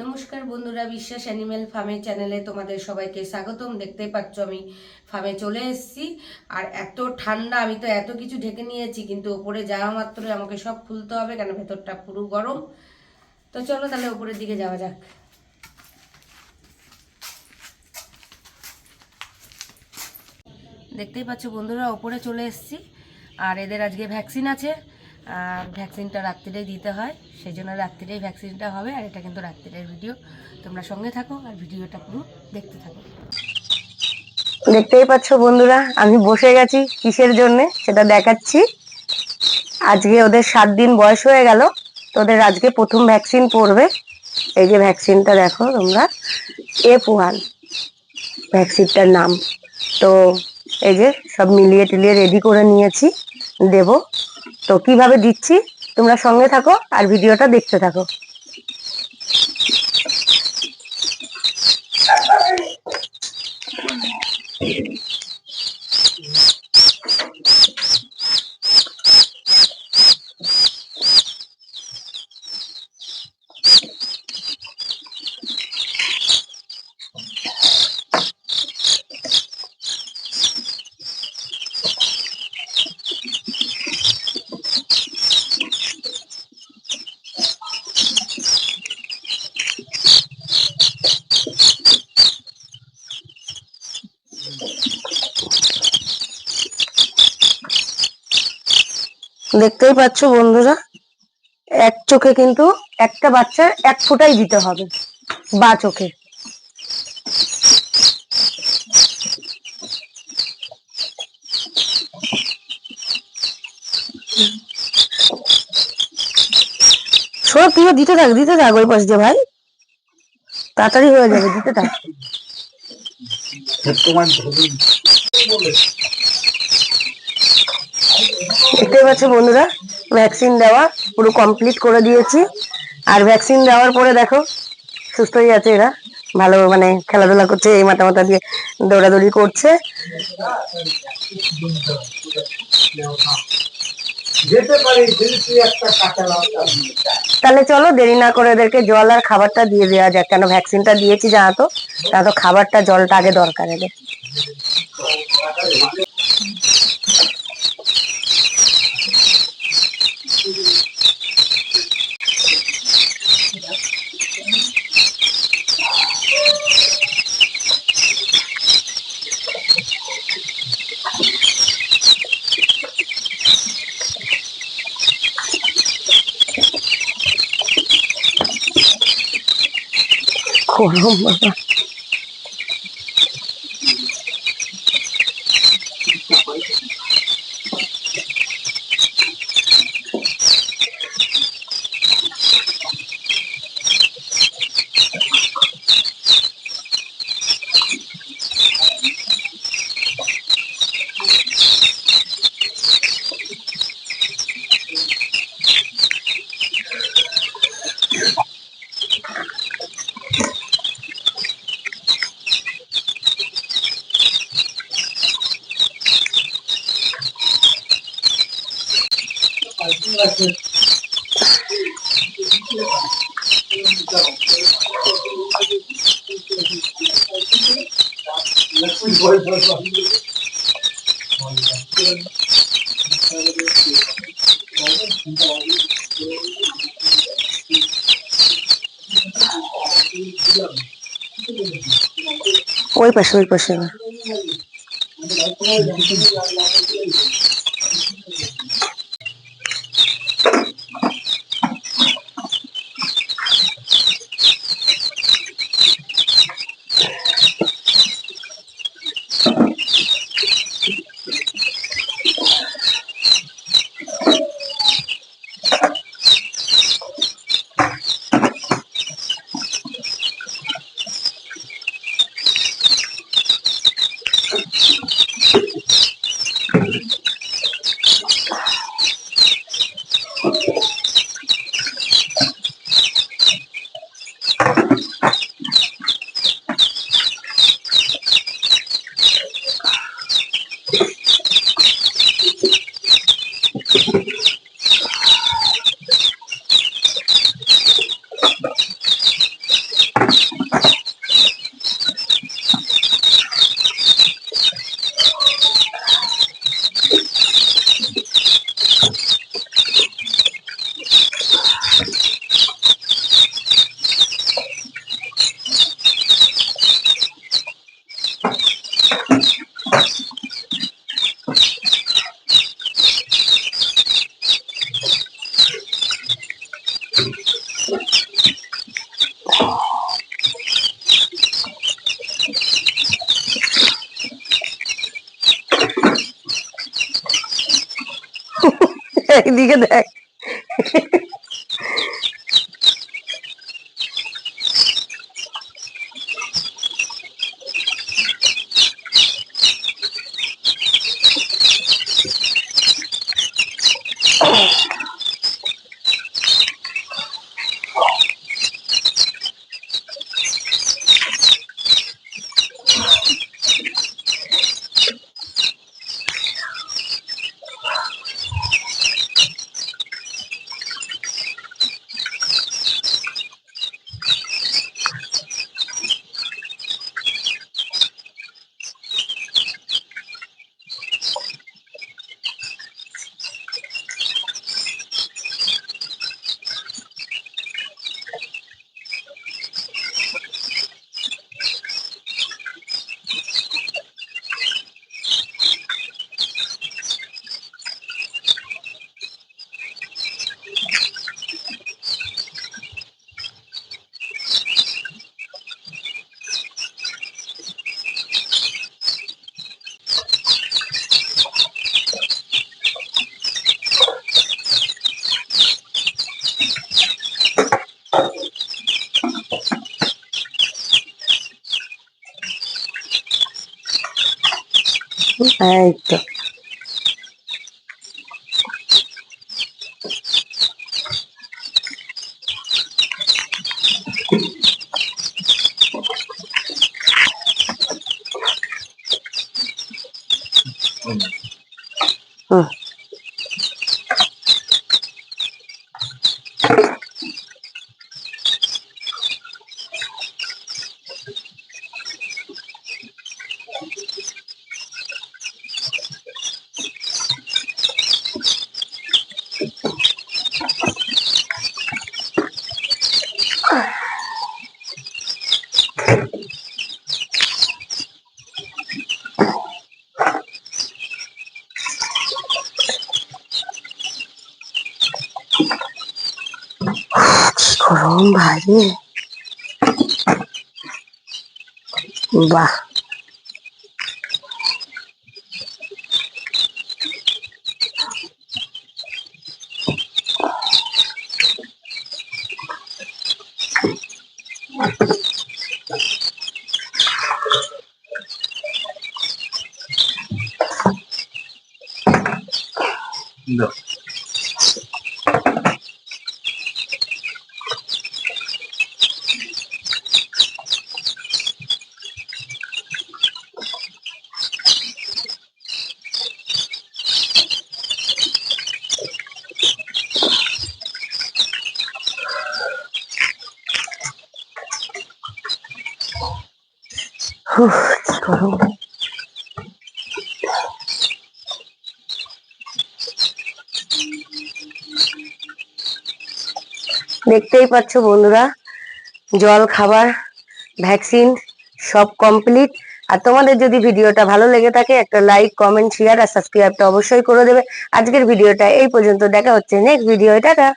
নমস্কার বন্ধুরা, বিশ্বাস অ্যানিম্যাল ফার্মের চ্যানেলে তোমাদের সবাইকে স্বাগতম। দেখতেই পাচ্ছ আমি ফার্মে চলে এসেছি। আর এত ঠান্ডা, আমি তো এত কিছু ঢেকে নিয়েছি, কিন্তু ওপরে যাওয়া মাত্রই আমাকে সব খুলতে হবে, কেন ভেতরটা পুরো গরম। তো চলো তাহলে ওপরের দিকে যাওয়া যাক। দেখতেই পাচ্ছ বন্ধুরা, ওপরে চলে এসেছি। আর এদের আজকে ভ্যাকসিন আছে, আর ভ্যাকসিনটা রাত্রিরেই দিতে হয়, সেই জন্য রাত্রিরেই ভ্যাকসিনটা হবে। আর এটা কিন্তু রাত্রিরের ভিডিও, তোমরা সঙ্গে থাকো আর ভিডিওটা পুরো দেখতে থাকো। দেখতেই পাচ্ছ বন্ধুরা, আমি বসে গেছি কিসের জন্য সেটা দেখাচ্ছি। আজকে ওদের 7 দিন বয়স হয়ে গেল, তো ওদের আজকে প্রথম ভ্যাকসিন পড়বে। এই যে ভ্যাকসিনটা দেখো তোমরা, F1 ভ্যাকসিনটার নাম। তো এই যে সব মিলিয়ে টিলিয়ে রেডি করে নিয়েছি, দেব। তো কিভাবে দিচ্ছি তোমরা সঙ্গে থাকো আর ভিডিওটা দেখতে থাকো। দেখতেই পাচ্ছ বন্ধুরা, এক চোখে কিন্তু একটা বাচ্চার 1 ফোঁটাই দিতে হবে, বা চোখে। সব তুইও দিতে থাক, দিতে থাক ওই পাশ দিয়ে ভাই, তাড়াতাড়ি হয়ে যাবে, দিতে থাক। দেখতে পাচ্ছ বন্ধুরা, ভ্যাকসিন দেওয়া পুরো কমপ্লিট করে দিয়েছি। আর ভ্যাকসিন দেওয়ার পরে দেখো সুস্থই আছে এরা, ভালো মানে খেলাধুলা করছে, এই মাথা মাথা দিয়ে দৌড়াদৌড়ি করছে। তাহলে চলো দেরি না করে এদেরকে জল আর খাবারটা দিয়ে দেওয়া যাক, কেন ভ্যাকসিনটা দিয়েছি জানো তো খাবারটা জলটা আগে দরকার এদের। গরম বাবা। ওই পাশে ওই পাশে এইদিকে দেখ। এই তো গরম ভাই, বাহ। কি গরম। দেখতেই পাচ্ছ বন্ধুরা, জল, খাবার, ভ্যাকসিন সব কমপ্লিট। আর তোমাদের যদি ভিডিওটা ভালো লেগে থাকে একটা লাইক, কমেন্ট, শেয়ার আর সাবস্ক্রাইবটা অবশ্যই করে দেবে। আজকের ভিডিওটা এই পর্যন্ত, দেখা হচ্ছে নেক্সট ভিডিও। টাটা।